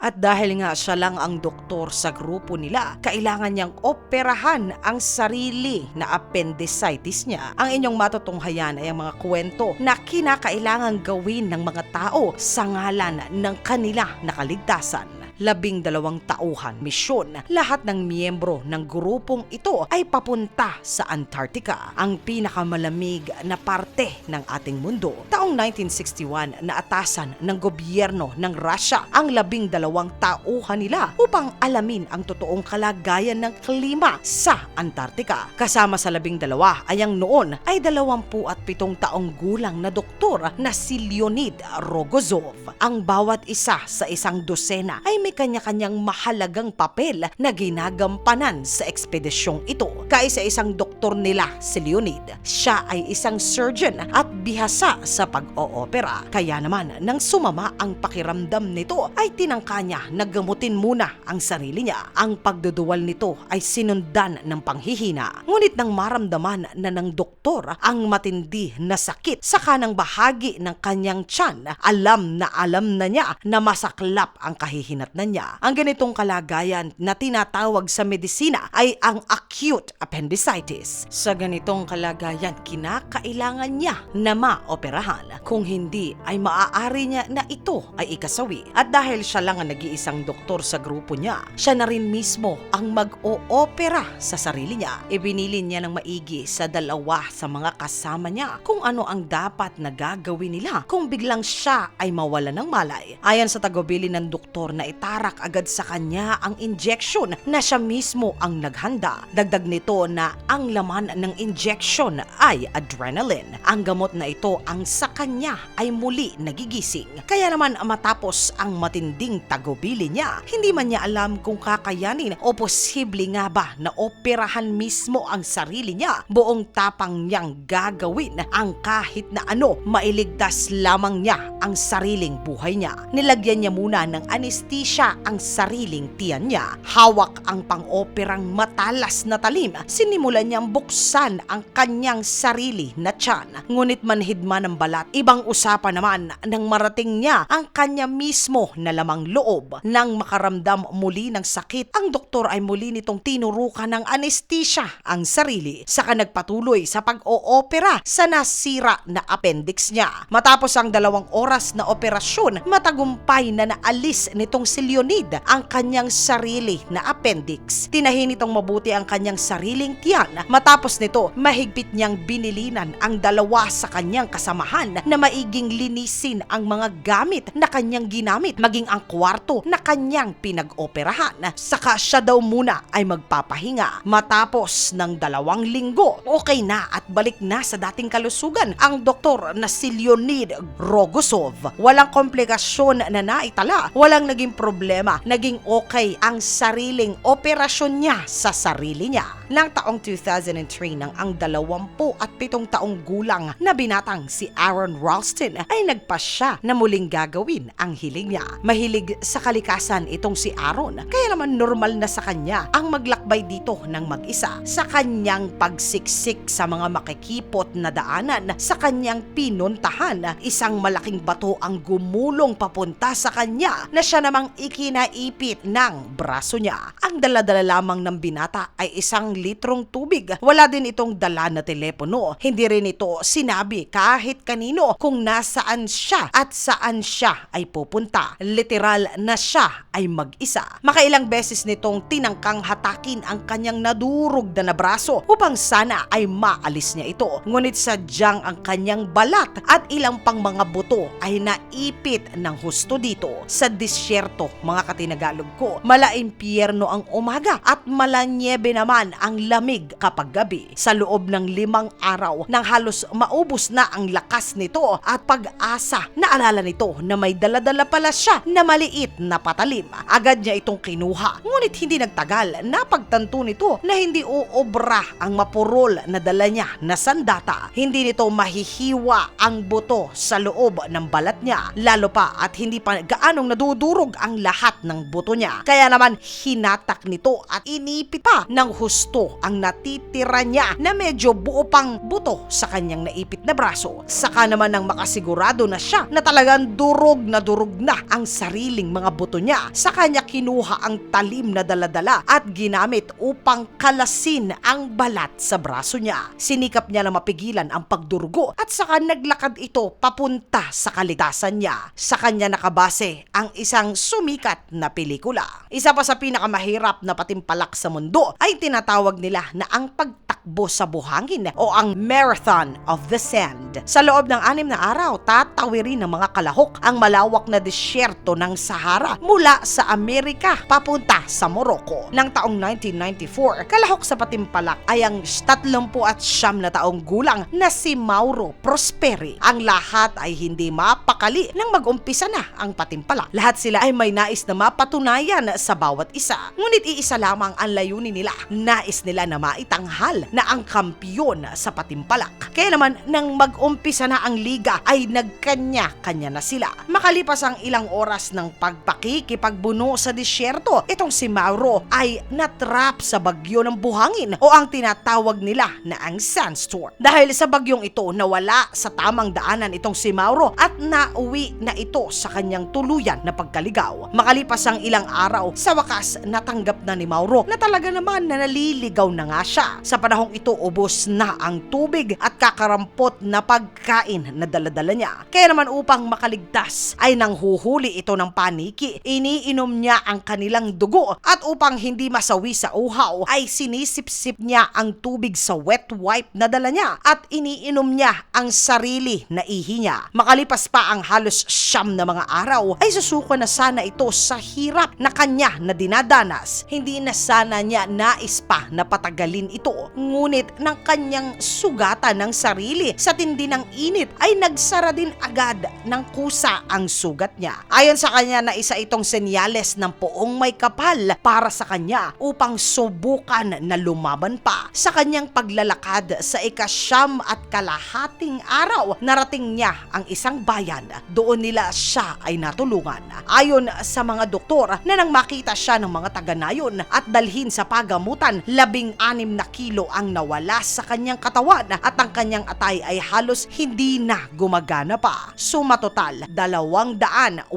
At dahil nga siya lang ang doktor sa grupo nila, kailangan niyang operahan ang sarili na appendicitis niya. Ang inyong matutunghayan ay ang mga kwento na kinakailangang gawin ng mga tao sa ngalan ng kanila na kaligtasan. 12 tauhan misyon. Lahat ng miyembro ng grupong ito ay papunta sa Antarctica, ang pinakamalamig na parte ng ating mundo. Taong 1961, naatasan ng gobyerno ng Russia ang 12 tauhan nila upang alamin ang totoong kalagayan ng klima sa Antarctica. Kasama sa 12 ay ang noon ay 27 taong gulang na doktor na si Leonid Rogozov. Ang bawat isa sa isang dosena ay may kanya-kanyang mahalagang papel na ginagampanan sa ekspedisyong ito. Kaisa-isang doktor nila si Leonid. Siya ay isang surgeon at bihasa sa pag-oopera. Kaya naman nang sumama ang pakiramdam nito ay tinangka niya na gamutin muna ang sarili niya. Ang pagduduwal nito ay sinundan ng panghihina. Ngunit nang maramdaman na ng doktor ang matindi na sakit sa kanang bahagi ng kanyang tiyan, alam na niya na masaklap ang kahihinatnan niya. Ang ganitong kalagayan na tinatawag sa medisina ay ang acute appendicitis. Sa ganitong kalagayan, kinakailangan niya na maoperahan. Kung hindi, ay maaari niya na ito ay ikasawi. At dahil siya lang ang nag-iisang doktor sa grupo niya, siya na rin mismo ang mag-o-opera sa sarili niya. Ibinili niya ng maigi sa dalawa sa mga kasama niya kung ano ang dapat na gagawin nila kung biglang siya ay mawala ng malay. Ayon sa tagubilin ng doktor na itarak agad sa kanya ang injection na siya mismo ang naghanda. Dagdag nito na ang laman ng injection ay adrenaline. Ang gamot na ito ang sa kanya ay muli nagigising. Kaya naman matapos ang matinding tagubilin niya, hindi man niya alam kung kakayanin o posible nga ba na operahan mismo ang sarili niya. Buong tapang niyang gagawin ang kahit na ano, mailigtas lamang niya ang sariling buhay niya. Nilagyan niya muna ng anesthesia ang sariling tiyan niya. Hawak ang pang-operang matalas na talim. Sinimulan niyang buksan ang kanyang sarili na tiyan. Ngunit manhid man ng balat, ibang usapan naman nang marating niya ang kanya mismo na lamang loob. Nang makaramdam muli ng sakit, ang doktor ay muli nitong tinurukan ng anesthesia ang sarili. Saka nagpatuloy sa pag-oopera sa nasira na appendix niya. Matapos ang 2 oras na operasyon, matagumpay na naalis nitong si Leonid ang kanyang sarili na appendix. Tinahi nitong mabuti ang kanyang sariling tiyan. Matapos nito, mahigpit niyang binilinan ang 2 sa kanyang kasamahan na maiging linisin ang mga gamit na kanyang ginamit, maging ang kwarto na kanyang pinag-operahan. Saka siya daw muna ay magpapahinga. Matapos ng 2 linggo, okay na at balik na sa dating kalusugan ang doktor na si Leonid Rogozov. Walang komplikasyon na naitala, walang naging problema, naging okay ang sariling operasyon niya sa sarili niya. Nang taong 2003 nang ang 27 taong gulang na binatang si Aron Ralston ay nagpasya na muling gagawin ang hiling niya. Mahilig sa kalikasan itong si Aron, kaya naman normal na sa kanya ang maglakbay dito ng mag-isa. Sa kanyang pagsiksik sa mga makikipot na daanan sa kanyang pinuntahan, isang malaking bato ang gumulong papunta sa kanya na siya namang ikinaipit ng braso niya. Ang dala-dala lamang ng binata ay 1 litrong tubig. Wala din itong dala na telepono. Hindi rin ito sinabi kahit kanino kung nasaan siya at saan siya ay pupunta. Literal na siya ay mag-isa. Makailang beses nitong tinangkang hatakin ang kanyang nadurog na braso upang sana ay maalis niya ito. Ngunit sadyang ang kanyang balat at ilang pang mga buto ay naipit ng husto dito. Sa disyerto, mga katinagalog ko, mala-impyerno ang umaga at malanyebe naman ang lamig kapag gabi. Sa loob ng 5 araw nang halos maubos na ang lakas nito at pag-asa, naalala nito na may daladala pala siya na maliit na patalim. Agad niya itong kinuha. Ngunit hindi nagtagal, napagtanto nito na hindi uobra ang mapurol na dala niya na sandata. Hindi nito mahihiwa ang buto sa loob ng balat niya, lalo pa at hindi pa gaanong nadudurog ang lahat ng buto niya. Kaya naman hinatak nito at inipit pa ng husto buto ang natitira niya na medyo buo pang buto sa kanyang naipit na braso. Saka naman nang makasigurado na siya na talagang durog na ang sariling mga buto niya, sa kanya kinuha ang talim na daladala at ginamit upang kalasin ang balat sa braso niya. Sinikap niya na mapigilan ang pagdurugo at saka naglakad ito papunta sa kaligtasan niya. Sa kanya nakabase ang isang sumikat na pelikula. Isa pa sa pinakamahirap na patimpalak sa mundo ay tinatawag nila na ang pagtakbo sa buhangin o ang Marathon of the Sand. Sa loob ng 6 na araw, tatawirin ng mga kalahok ang malawak na disyerto ng Sahara mula sa Amerika papunta sa Morocco. Nang taong 1994, kalahok sa patimpalak ay ang 39 na taong gulang na si Mauro Prosperi. Ang lahat ay hindi mapakali nang mag-umpisa na ang patimpalak. Lahat sila ay may nais na mapatunayan sa bawat isa. Ngunit iisa lamang ang layunin nila. Nais nila na maitanghal na ang kampiyon sa patimpalak. Kaya naman nang mag-umpisa na ang liga ay nagkanya-kanya na sila. Makalipas ang ilang oras ng pagpakikipagbuno sa disyerto, itong si Mauro ay natrap sa bagyo ng buhangin o ang tinatawag nila na ang sandstorm. Dahil sa bagyong ito, nawala sa tamang daanan itong si Mauro at nauwi na ito sa kanyang tuluyan na pagkaligaw. Makalipas ang ilang araw, sa wakas natanggap na ni Mauro na talaga naman na naliligaw na nga siya. Sa panahong ito, ubos na ang tubig at kakarampot na pagkain na daladala niya. Kaya naman upang makaligtas ay nanghuhuli ito ng paniki. Iniinom niya ang kanilang dugo at upang hindi masawi sa uhaw ay sinisipsip niya ang tubig sa wet wipe na dala niya at iniinom niya ang sarili na ihi niya. Makalipas pa ang halos 9 na mga araw ay susuko na sana ito sa hirap na kanya na dinadanas. Hindi na sana niya nais pa na patagalin ito. Ngunit ng kanyang sugatan ng sarili sa tindi ng init ay nagsara din agad ng kusa ang sugat niya. Ayon sa kanya na isa itong senyales ng poong may kapal para sa kanya upang subukan na lumaban pa. Sa kanyang paglalakad sa 9 at kalahating araw, narating niya ang isang bayan. Doon nila siya ay natulungan. Ayon sa mga doktor na nang makita siya ng mga taga-nayon at dalhin sa pagamutan, 16 na kilo ang nawala sa kanyang katawan at ang kanyang atay ay halos hindi na gumagana pa. Sumatotal, 289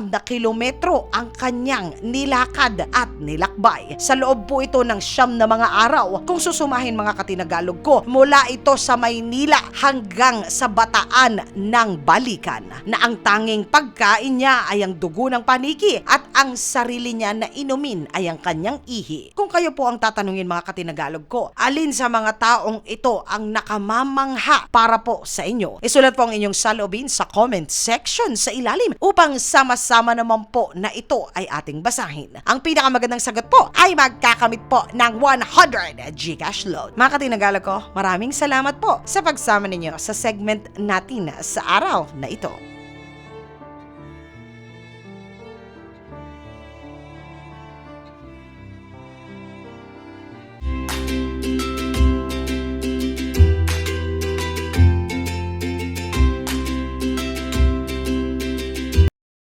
na kilometro ang kanyang nilakad at nilakbay. Sa loob po ito ng 9 na mga araw, kung susumahin mga katinagalog ko, mula ito sa Maynila hanggang sa Bataan ng Balikan, na ang tanging pagkain niya ay ang dugo ng paniki at ang sarili niya na inumin ay ang kanyang ihi. Kung kayo po ang tatanungin mga katinagalog ko, alin sa mga taong ito ang nakamamangha para po sa inyo? Isulat po ang inyong saloobin sa comment section sa ilalim upang sama-sama naman po na ito ay ating basahin. Ang pinakamagandang sagot po ay magkakamit po ng 100 Gcash load. Mga katinagalog ko, maraming salamat po sa pagsama ninyo sa segment natin sa araw na ito.